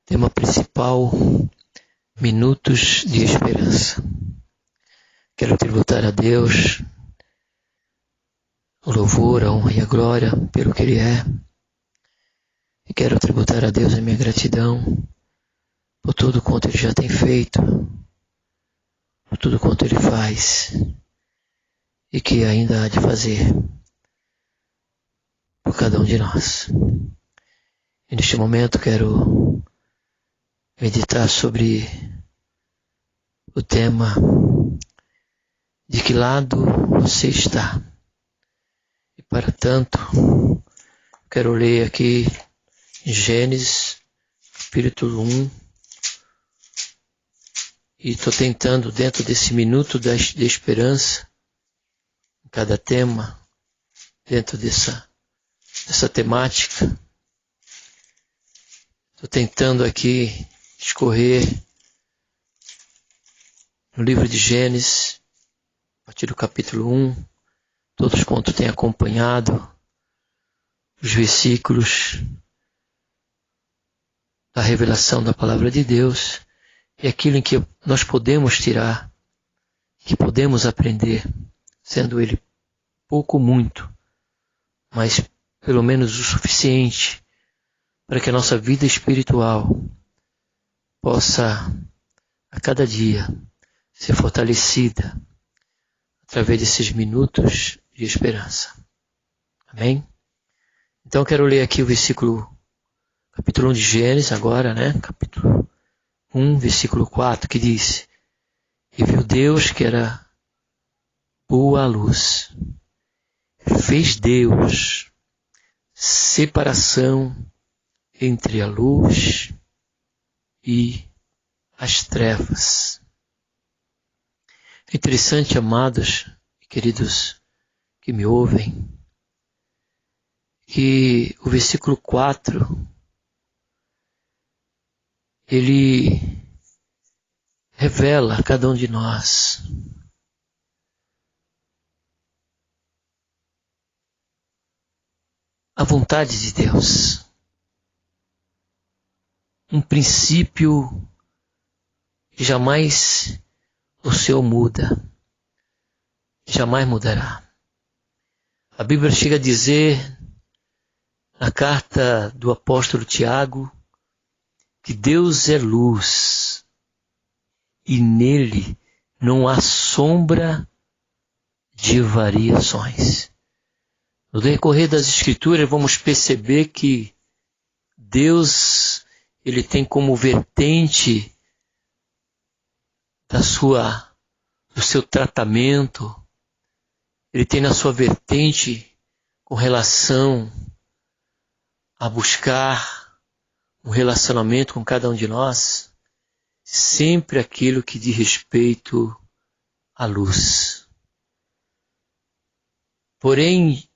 Tema principal: Minutos de Esperança. Quero tributar a Deus o louvor, a honra e a glória pelo que Ele é. E quero tributar a Deus a minha gratidão por tudo quanto Ele já tem feito, por tudo quanto Ele faz e que ainda há de fazer por cada um de nós. E neste momento quero meditar sobre o tema: de que lado você está? E para tanto, quero ler aqui em Gênesis, capítulo 1, e estou tentando, dentro desse minuto de esperança, em cada tema, dentro dessa temática, estou tentando aqui escorrer no livro de Gênesis, a partir do capítulo 1, todos quanto têm acompanhado os versículos da revelação da palavra de Deus, e aquilo em que nós podemos tirar, que podemos aprender, sendo ele pouco ou muito, mas pelo menos o suficiente para que a nossa vida espiritual possa a cada dia ser fortalecida através desses minutos de esperança. Amém? Então eu quero ler aqui o capítulo 1 de Gênesis agora, capítulo 1, versículo 4, que diz: E viu Deus que era boa a luz. Fez Deus separação entre a luz e as trevas. É interessante, amados e queridos que me ouvem, que o versículo 4, ele revela a cada um de nós a vontade de Deus. Um princípio que jamais o Senhor muda, jamais mudará. A Bíblia chega a dizer, na carta do apóstolo Tiago, que Deus é luz e nele não há sombra de variações. No decorrer das Escrituras vamos perceber que Deus, ele tem como vertente do seu tratamento, ele tem na sua vertente com relação a buscar um relacionamento com cada um de nós, sempre aquilo que diz respeito à luz. Porém,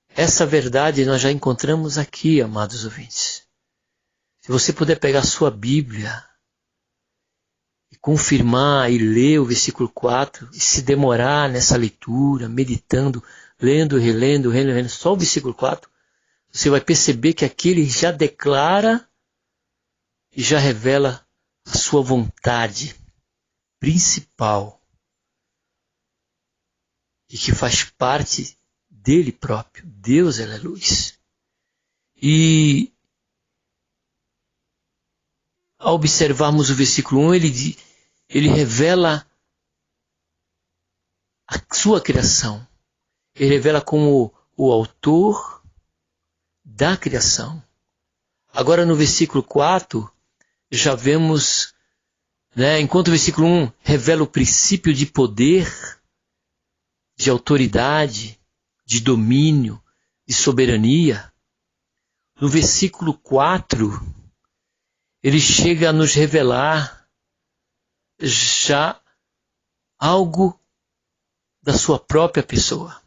essa verdade nós já encontramos aqui, amados ouvintes. Se você puder pegar a sua Bíblia e confirmar e ler o versículo 4 e se demorar nessa leitura, meditando, lendo, relendo, só o versículo 4, você vai perceber que aqui ele já declara e já revela a sua vontade principal e que faz parte dele próprio. Deus, ele é luz. E ao observarmos o versículo 1, ele revela a sua criação. Ele revela como o autor da criação. Agora no versículo 4, já vemos, enquanto o versículo 1 revela o princípio de poder, de autoridade, de domínio, de soberania, no versículo 4, ele chega a nos revelar já algo da sua própria pessoa,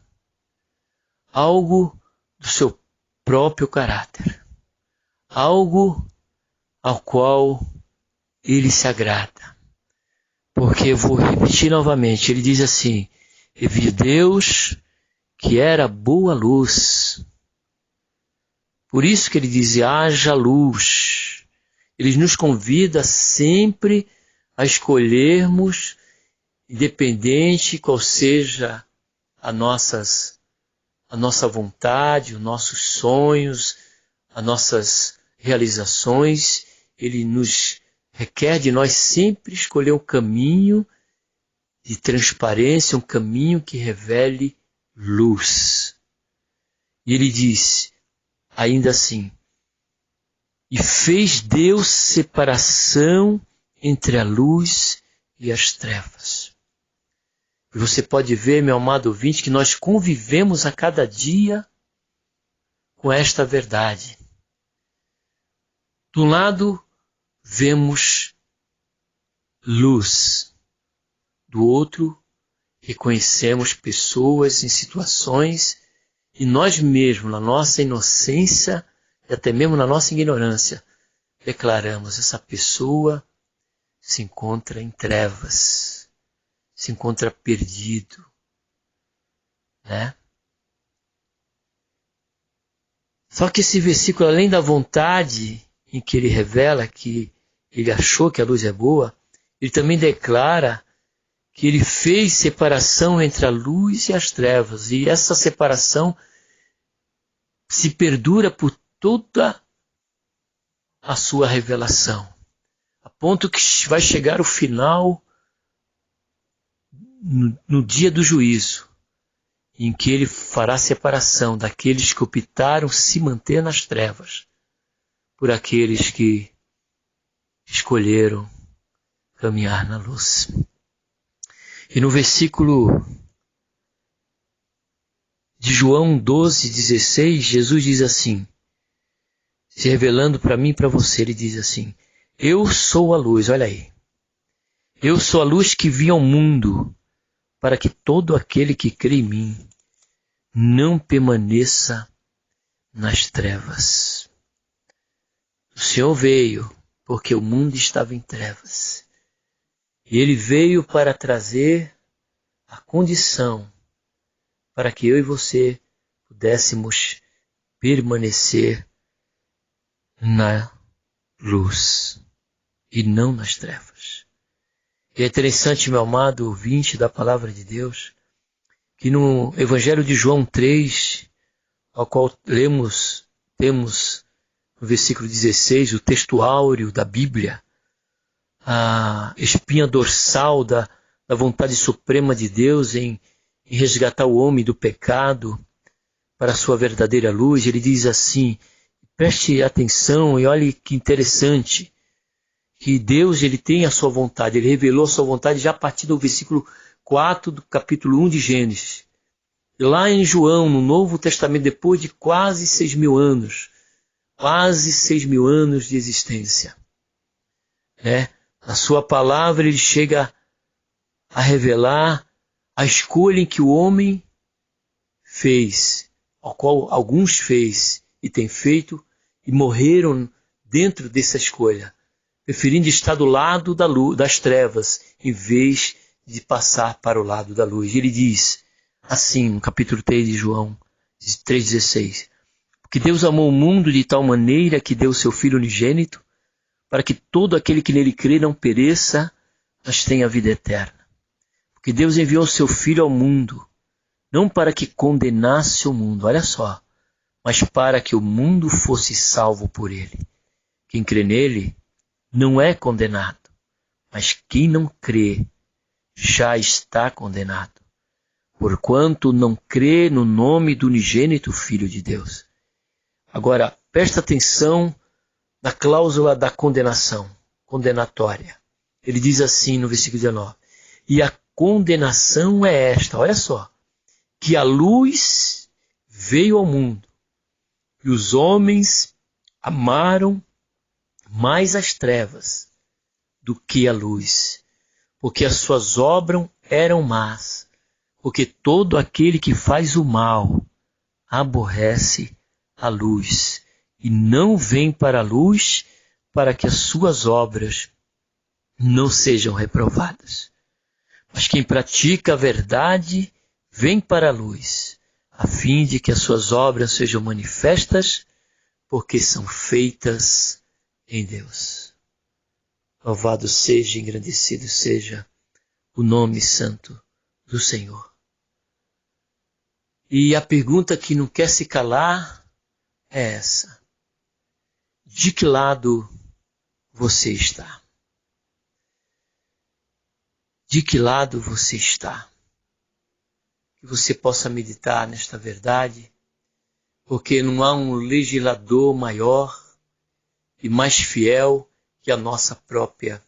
algo do seu próprio caráter, algo ao qual ele se agrada. Porque eu vou repetir novamente, ele diz assim: e viu Deus que era boa luz. Por isso que ele dizia: haja luz. Ele nos convida sempre a escolhermos, independente qual seja a nossa vontade, os nossos sonhos, as nossas realizações. Ele nos requer de nós sempre escolher um caminho de transparência, um caminho que revele luz. E ele diz, ainda assim, e fez Deus separação entre a luz e as trevas. E você pode ver, meu amado ouvinte, que nós convivemos a cada dia com esta verdade. De um lado, vemos luz. Do outro, reconhecemos pessoas em situações e nós mesmos, na nossa inocência e até mesmo na nossa ignorância, declaramos: essa pessoa se encontra em trevas, se encontra perdido, né? Só que esse versículo, além da vontade em que ele revela que ele achou que a luz é boa, ele também declara que ele fez separação entre a luz e as trevas. E essa separação se perdura por toda a sua revelação. A ponto que vai chegar o final, no dia do juízo, em que ele fará separação daqueles que optaram se manter nas trevas por aqueles que escolheram caminhar na luz. E no versículo de João 12:16, Jesus diz assim, se revelando para mim e para você, ele diz assim: eu sou a luz, olha aí. Eu sou a luz que vim ao mundo, para que todo aquele que crê em mim não permaneça nas trevas. O Senhor veio porque o mundo estava em trevas. E ele veio para trazer a condição para que eu e você pudéssemos permanecer na luz e não nas trevas. E é interessante, meu amado ouvinte da Palavra de Deus, que no Evangelho de João 3, ao qual temos no versículo 16, o texto áureo da Bíblia, a espinha dorsal da vontade suprema de Deus em resgatar o homem do pecado para a sua verdadeira luz, ele diz assim, preste atenção e olhe que interessante, que Deus ele tem a sua vontade, ele revelou a sua vontade já a partir do versículo 4 do capítulo 1 de Gênesis. Lá em João, no Novo Testamento, depois de quase 6.000 anos de existência, né? Na sua palavra ele chega a revelar a escolha em que o homem fez, ao qual alguns fez e têm feito e morreram dentro dessa escolha, preferindo estar do lado das trevas em vez de passar para o lado da luz. Ele diz assim no capítulo 3 de João 3,16: porque Deus amou o mundo de tal maneira que deu o seu Filho unigênito, para que todo aquele que nele crê não pereça, mas tenha vida eterna. Porque Deus enviou o seu Filho ao mundo, não para que condenasse o mundo, olha só, mas para que o mundo fosse salvo por ele. Quem crê nele não é condenado, mas quem não crê já está condenado, porquanto não crê no nome do unigênito Filho de Deus. Agora, presta atenção na cláusula da condenação, condenatória. Ele diz assim no versículo 19, e a condenação é esta, olha só, que a luz veio ao mundo, e os homens amaram mais as trevas do que a luz, porque as suas obras eram más, porque todo aquele que faz o mal aborrece a luz, e não vem para a luz para que as suas obras não sejam reprovadas. Mas quem pratica a verdade vem para a luz, a fim de que as suas obras sejam manifestas, porque são feitas em Deus. Louvado seja, engrandecido seja o nome santo do Senhor. E a pergunta que não quer se calar é essa: de que lado você está? De que lado você está? Que você possa meditar nesta verdade, porque não há um legislador maior e mais fiel que a nossa própria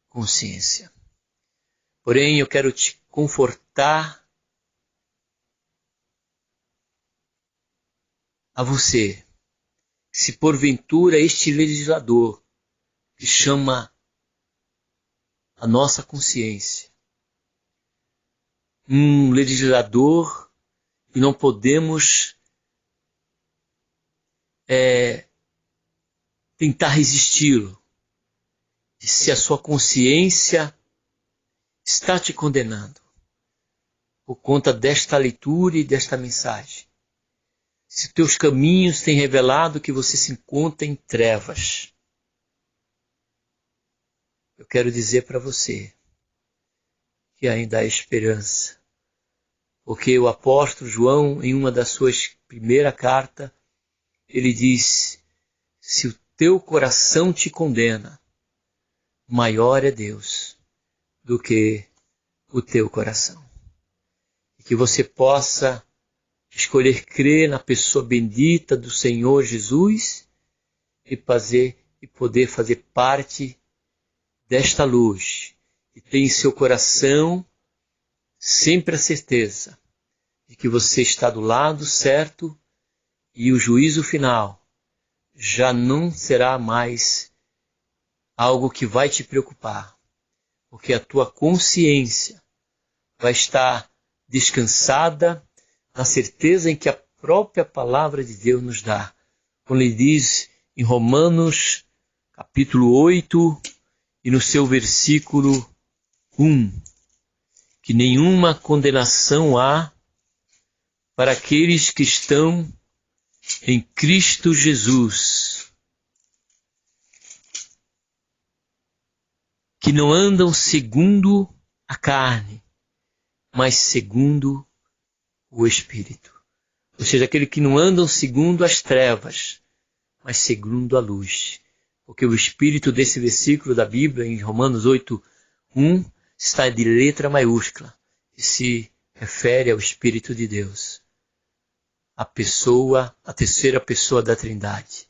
consciência. Porém, eu quero te confortar a você, se porventura este legislador que chama a nossa consciência, um legislador e não podemos tentar resisti-lo, e se a sua consciência está te condenando por conta desta leitura e desta mensagem, se teus caminhos têm revelado que você se encontra em trevas, eu quero dizer para você que ainda há esperança, porque o apóstolo João, em uma das suas primeiras cartas, ele diz: se o teu coração te condena, maior é Deus do que o teu coração. E que você possa escolher crer na pessoa bendita do Senhor Jesus e poder fazer parte desta luz. E ter em seu coração sempre a certeza de que você está do lado certo e o juízo final já não será mais algo que vai te preocupar, porque a tua consciência vai estar descansada na certeza em que a própria palavra de Deus nos dá. Quando ele diz em Romanos capítulo 8 e no seu versículo 1, que nenhuma condenação há para aqueles que estão em Cristo Jesus, que não andam segundo a carne, mas segundo o Espírito. Ou seja, aqueles que não andam segundo as trevas, mas segundo a luz. Porque o Espírito desse versículo da Bíblia, em Romanos 8:1, está de letra maiúscula e se refere ao Espírito de Deus. A terceira pessoa da Trindade.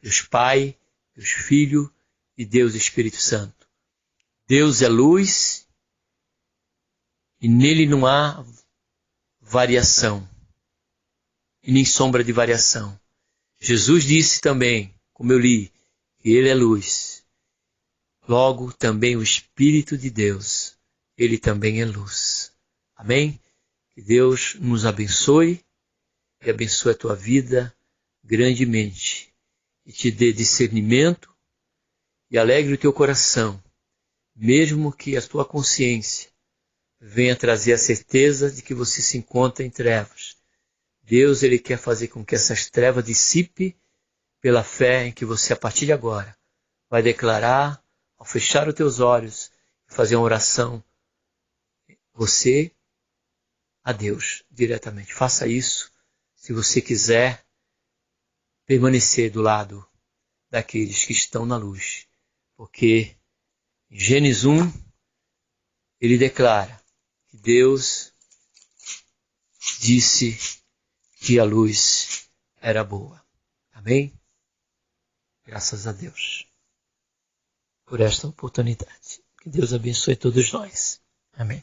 Deus Pai, Deus Filho e Deus Espírito Santo. Deus é luz e nele não há variação e nem sombra de variação. Jesus disse também, como eu li, que ele é luz. Logo, também o Espírito de Deus, ele também é luz. Amém? Que Deus nos abençoe e abençoe a tua vida grandemente e te dê discernimento e alegre o teu coração, mesmo que a tua consciência venha trazer a certeza de que você se encontra em trevas. Deus, ele quer fazer com que essas trevas dissipe pela fé em que você, a partir de agora, vai declarar, ao fechar os teus olhos, e fazer uma oração, você a Deus diretamente. Faça isso se você quiser permanecer do lado daqueles que estão na luz. Porque em Gênesis 1, ele declara que Deus disse que a luz era boa. Amém? Graças a Deus por esta oportunidade. Que Deus abençoe todos nós. Amém.